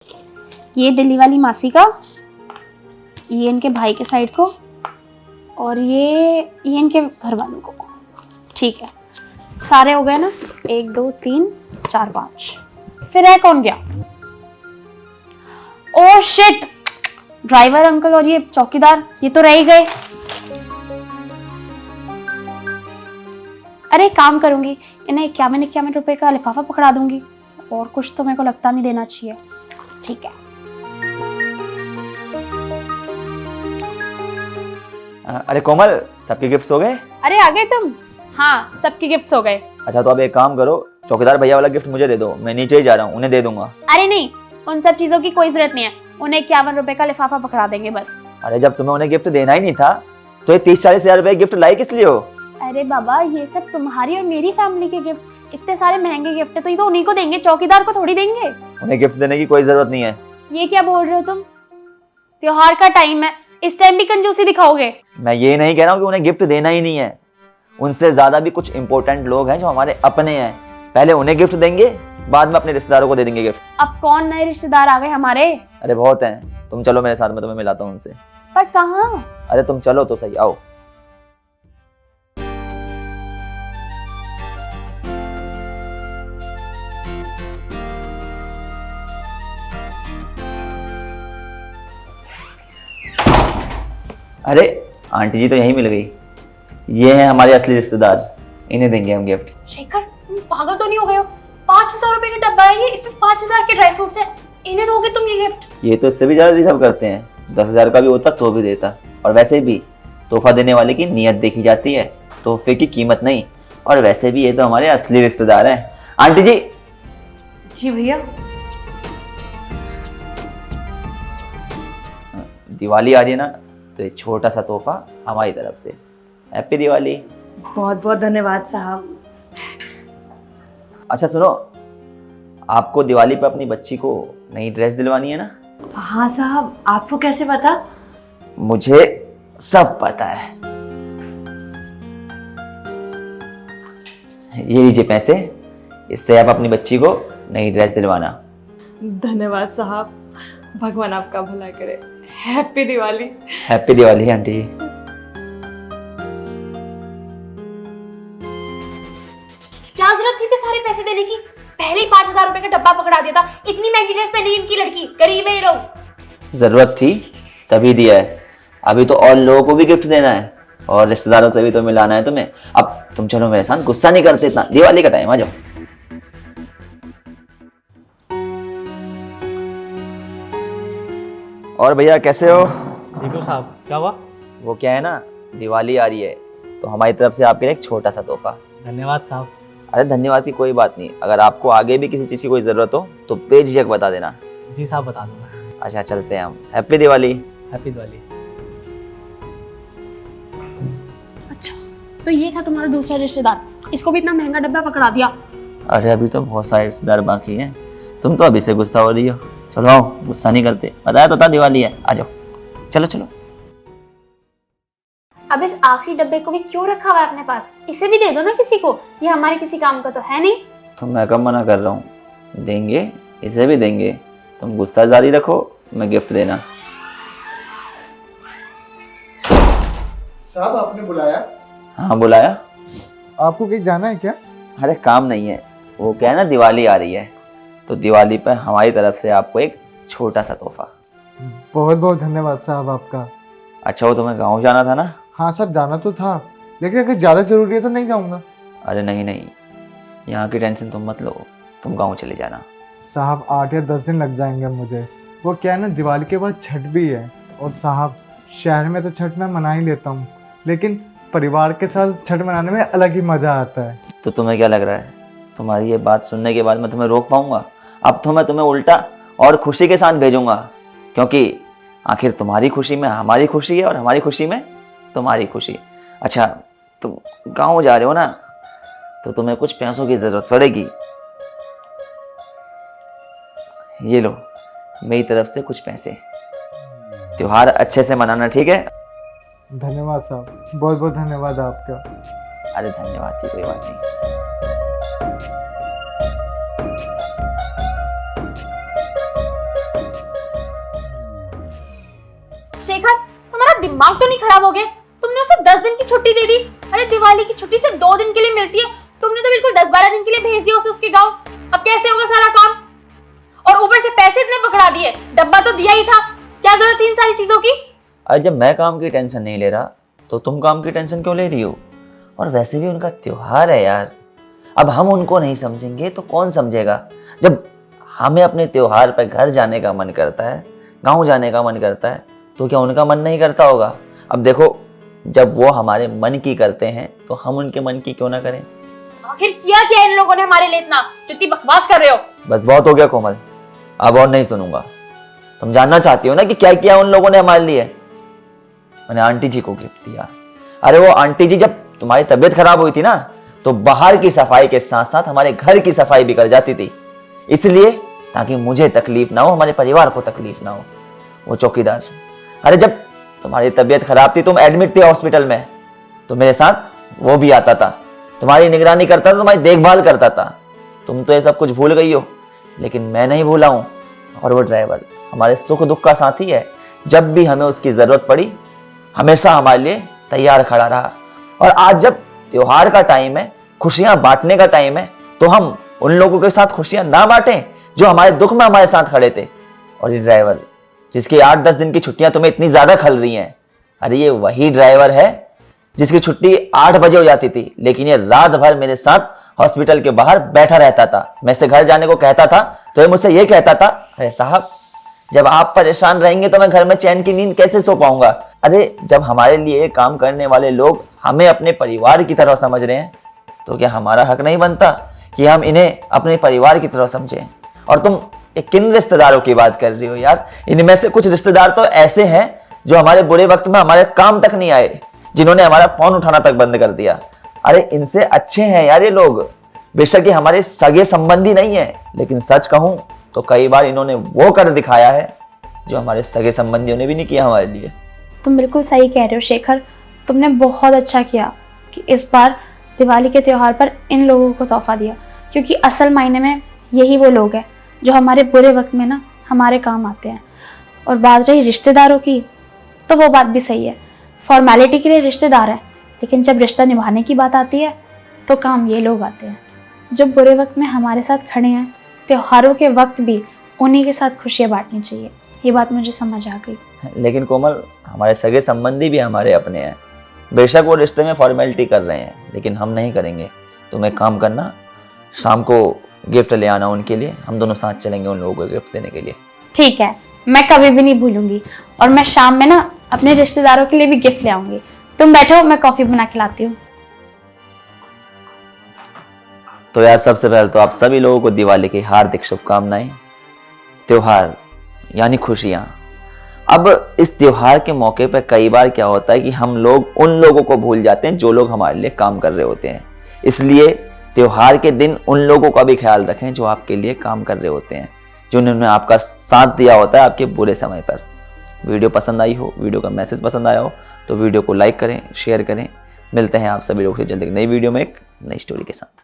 ये दिल्ली वाली मासी का, ये इनके भाई के साइड को, और ये इनके घर वालों को। ठीक है, सारे हो गए ना? 1 2 3 4 5। फिर है कौन गया? ओह शिट, ड्राइवर अंकल और ये चौकीदार, ये तो रह ही गए। अरे काम करूंगी, इन्हें 51 रुपए का लिफाफा पकड़ा दूंगी, और कुछ तो मेरे को लगता नहीं देना चाहिए। ठीक है। अरे कोमल, सबके गिफ्ट्स हो गए? अरे आ गए तुम? हाँ, सबके गिफ्ट्स हो गए। अच्छा तो अब एक काम करो, चौकीदार भैया वाला गिफ्ट मुझे दे दो, मैं नीचे ही जा रहा हूँ, उन्हें दे दूंगा। अरे नहीं, उन सब चीजों की कोई जरूरत नहीं है, उन्हें 51 रुपए का लिफाफा पकड़ा देंगे बस। अरे जब तुम्हें उन्हें गिफ्ट देना ही नहीं था तो ये 30-40 हजार रुपए गिफ्ट लाई किस लिए हो? अरे बाबा, ये सब तुम्हारी और मेरी फैमिली के गिफ्ट्स, इतने सारे महंगे गिफ्ट है तो ये तो उन्हीं को देंगे, चौकीदार को थोड़ी देंगे। उन्हें गिफ्ट देने की कोई जरूरत नहीं है। ये क्या बोल रहे हो तुम? त्योहार का टाइम है, इस टाइम भी कंजूसी दिखाओगे? मैं ये नहीं कह रहा हूँ कि उन्हें गिफ्ट देना ही नहीं है, उनसे ज्यादा भी कुछ इंपॉर्टेंट लोग हैं जो हमारे अपने हैं, पहले उन्हें गिफ्ट देंगे, बाद में अपने रिश्तेदारों को दे देंगे गिफ्ट। अब कौन नए रिश्तेदार आ गए हमारे? अरे बहुत हैं, तुम चलो मेरे साथ में, तुम्हें मिलाता हूँ उनसे। पर कहाँ? अरे तुम चलो तो सही, आओ। अरे आंटी जी तो यहीं मिल गई, ये हैं हमारे असली रिश्तेदार, इन्हें देंगे हम गिफ्ट। शेखर, तुम पागल तो नहीं हो गए हो? 5000 रुपए का डब्बा है ये, इसमें 5000 के ड्राई फ्रूट्स है, इन्हें दोगे तुम ये गिफ्ट? ये तो इससे भी ज्यादा रिजर्व करते हैं, 10,000 का भी होता तो भी देता। और वैसे भी तोहफा देने वाले की नीयत देखी जाती है, तोहफे की कीमत नहीं। और वैसे भी ये तो हमारे असली रिश्तेदार हैं। आंटी जी। जी भैया। दिवाली आ रही है ना, तो एक छोटा सा तोहफा हमारी तरफ से। हैप्पी दिवाली। बहुत बहुत धन्यवाद साहब। अच्छा सुनो, आपको दिवाली पे अपनी बच्ची को नई ड्रेस दिलवानी है ना? हाँ साहब, आपको कैसे पता? मुझे सब पता है। ये लीजिए पैसे, इससे आप अपनी बच्ची को नई ड्रेस दिलवाना। धन्यवाद साहब, भगवान आपका भला करे। Happy Diwali. Happy Diwali aunty ji. क्या जरूरत थी इतने सारे पैसे देने की? पहले ही 5000 रुपए का डब्बा पकड़ा दिया था। इतनी महंगी ड्रेस पहनी इनकी लड़की, गरीब है ये लोग। जरूरत थी तभी दिया है, अभी तो और लोगों को भी गिफ्ट देना है और रिश्तेदारों से भी तो मिलाना है तुम्हें। अब तुम चलो मेरे साथ, गुस्सा नहीं करते इतना, दिवाली का टाइम, आ जाओ। और भैया कैसे हो? ठीक हो साहब, क्या हुआ? वो क्या है ना, दिवाली आ रही है तो हमारी तरफ से आपके लिए एक छोटा सा तोहफा। धन्यवाद साहब। अरे धन्यवाद की कोई बात नहीं, अगर आपको आगे भी किसी चीज की कोई जरूरत हो तो बेझिझक बता देना। जी साहब, बता दूंगा। अच्छा चलते हैं हम। हैप्पी दिवाली। हैप्पी दिवाली। अच्छा, तो ये था तुम्हारा दूसरा रिश्तेदार, इसको भी इतना महंगा डब्बा पकड़ा दिया। अरे अभी तो बहुत सारे रिश्तेदार बाकी हैं, तुम तो अभी से गुस्सा हो रही हो। चलो आओ, गुस्सा नहीं करते, बताया तो था दिवाली है, आ जाओ। चलो चलो। अब इस आखिरी डब्बे को भी क्यों रखा हुआ है अपने पास? इसे भी दे दो ना किसी को, ये हमारे किसी काम का तो है नहीं। तो मैं कब मना कर रहा हूँ, देंगे, इसे भी देंगे। तुम गुस्सा जारी रखो, मैं गिफ्ट देना। साहब आपने बुलाया? हाँ बुलाया। आपको कहीं जाना है क्या? अरे काम नहीं है, वो क्या है ना, दिवाली आ रही है तो दिवाली पर हमारी तरफ से आपको एक छोटा सा तोहफा। बहुत बहुत धन्यवाद साहब आपका। अच्छा वो तुम्हें गाँव जाना था ना? हाँ साहब जाना तो था, लेकिन अगर ज़्यादा ज़रूरी है तो नहीं जाऊँगा। अरे नहीं नहीं, यहाँ की टेंशन तुम मत लो, तुम गाँव चले जाना। साहब 8 या 10 दिन लग जाएंगे मुझे। वो क्या है ना, दिवाली के बाद छठ भी है, और साहब शहर में तो छठ मैं मना ही लेता हूँ, लेकिन परिवार के साथ छठ मनाने में अलग ही मज़ा आता है। तो तुम्हें क्या लग रहा है, तुम्हारी ये बात सुनने के बाद मैं तुम्हें रोक पाऊंगा? अब तो मैं तुम्हें उल्टा और खुशी के साथ भेजूंगा, क्योंकि आखिर तुम्हारी खुशी में हमारी खुशी है और हमारी खुशी में तुम्हारी खुशी। अच्छा तुम गाँव जा रहे हो ना, तो तुम्हें कुछ पैसों की ज़रूरत पड़ेगी। ये लो मेरी तरफ से कुछ पैसे, त्योहार अच्छे से मनाना, ठीक है? धन्यवाद साहब, बहुत बहुत धन्यवाद आपका। अरे धन्यवाद की कोई बात नहीं। शेखर, तुम्हारा दिमाग तो नहीं खराब हो गया? तुमने उसे 10 दिन की छुट्टी दे दी। अरे दिवाली की छुट्टी सिर्फ 2 दिन के लिए मिलती है, तुमने तो बिल्कुल 10-12 दिन के लिए भेज दिया उसे उसके गाँव। अब कैसे होगा सारा काम? और ऊपर से पैसे इतने पकड़ा दिए, डब्बा तो दिया ही था, क्या जरूरत थी इन सारी चीजों की? अरे जब मैं काम की टेंशन नहीं ले रहा तो तुम काम की टेंशन क्यों ले रही हो? और वैसे भी उनका त्योहार है यार, अब हम उनको नहीं समझेंगे तो कौन समझेगा? जब हमें अपने त्योहार पर घर जाने का मन करता है, गांव जाने का मन करता है, तो क्या उनका मन नहीं करता होगा? अब देखो, जब वो हमारे मन की करते हैं तो हम उनके मन की क्यों ना करें? आखिर किया क्या इन लोगों ने हमारे लिए इतना? जितनी बकवास कर रहे हो। बस बहुत हो गया कोमल, अब और नहीं सुनूंगा। तुम जानना चाहती हो ना कि क्या किया उन लोगों ने हमारे लिए? मैंने आंटी जी को गिफ्ट दिया। अरे वो आंटी जी जब तुम्हारी तबीयत खराब हुई थी ना, तो बाहर की सफाई के साथ साथ हमारे घर की सफाई भी कर जाती थी, इसलिए ताकि मुझे तकलीफ ना हो, हमारे परिवार को तकलीफ ना हो। वो चौकीदार, अरे जब तुम्हारी तबीयत खराब थी, तुम एडमिट थे हॉस्पिटल में, तो मेरे साथ वो भी आता था, तुम्हारी निगरानी करता था, तुम्हारी देखभाल करता था। तुम तो ये सब कुछ भूल गई हो, लेकिन मैं नहीं भूला हूं। और वो ड्राइवर हमारे सुख दुख का साथी है, जब भी हमें उसकी जरूरत पड़ी हमेशा हमारे लिए तैयार खड़ा रहा। और आज जब त्योहार का टाइम है, खुशियां बांटने का टाइम है, तो हम उन लोगों के साथ खुशियां ना बांटें जो हमारे दुख में हमारे साथ खड़े थे। और ये ड्राइवर जिसकी 8-10 दिन की छुट्टियां तुम्हें इतनी ज्यादा खल रही हैं, अरे ये वही ड्राइवर है जिसकी छुट्टी 8 बजे हो जाती थी, लेकिन ये रात भर मेरे साथ हॉस्पिटल के बाहर बैठा रहता था। मैं इससे घर जाने को कहता था तो ये मुझसे ये कहता था, अरे साहब जब आप परेशान रहेंगे तो मैं घर में चैन की नींद कैसे सो पाऊंगा? अरे जब हमारे लिए काम करने वाले लोग हमें अपने परिवार की तरह समझ रहे हैं, तो क्या हमारा हक नहीं बनता कि हम इन्हें अपने परिवार की तरह समझें? और तुम किन रिश्तेदारों की बात कर रही हो यार? इनमें से कुछ रिश्तेदार तो ऐसे हैं जो हमारे बुरे वक्त में हमारे काम तक नहीं आए, जिन्होंने हमारा फोन उठाना तक बंद कर दिया। अरे इनसे अच्छे हैं यार ये लोग, बेशक ये हमारे सगे संबंधी नहीं है, लेकिन सच कहूं तो कई बार इन्होंने वो कर दिखाया है जो हमारे सगे संबंधियों ने भी नहीं किया हमारे लिए। तुम बिल्कुल सही कह रहे हो शेखर, तुमने बहुत अच्छा किया कि इस बार दिवाली के त्योहार पर इन लोगों को तोहफा दिया, क्योंकि असल मायने में यही वो लोग हैं जो हमारे बुरे वक्त में ना हमारे काम आते हैं। और बात रही रिश्तेदारों की, तो वो बात भी सही है, फॉर्मेलिटी के लिए रिश्तेदार हैं, लेकिन जब रिश्ता निभाने की बात आती है तो काम ये लोग आते हैं जो बुरे वक्त में हमारे साथ खड़े हैं। त्योहारों के वक्त भी उन्हीं के साथ खुशियाँ बांटनी चाहिए, ये बात मुझे समझ आ गई। लेकिन कोमल, हमारे सगे संबंधी भी हमारे अपने हैं, बेशक वो रिश्ते में फॉर्मेलिटी कर रहे हैं, लेकिन हम नहीं करेंगे। तुम एक काम करना, शाम को गिफ्ट ले आना उनके लिए, हम दोनों साथ चलेंगे उन लोगों को गिफ्ट देने के लिए। ठीक है, मैं कभी भी नहीं भूलूंगी, और मैं शाम में ना अपने रिश्तेदारों के लिए भी गिफ्ट ले आऊंगी। तुम बैठो, मैं कॉफी बना के लाती हूँ। तो यार सबसे पहले तो आप सभी लोगों को दिवाली की हार्दिक शुभकामनाएं। त्योहार यानी खुशियां। अब इस त्योहार के मौके पर कई बार क्या होता है कि हम लोग उन लोगों को भूल जाते हैं जो लोग हमारे लिए काम कर रहे होते हैं, इसलिए त्योहार के दिन उन लोगों का भी ख्याल रखें जो आपके लिए काम कर रहे होते हैं, जिन्होंने आपका साथ दिया होता है आपके बुरे समय पर। वीडियो पसंद आई हो, वीडियो का मैसेज पसंद आया हो, तो वीडियो को लाइक करें, शेयर करें। मिलते हैं आप सभी लोग से जल्द एक नई वीडियो में एक नई स्टोरी के साथ।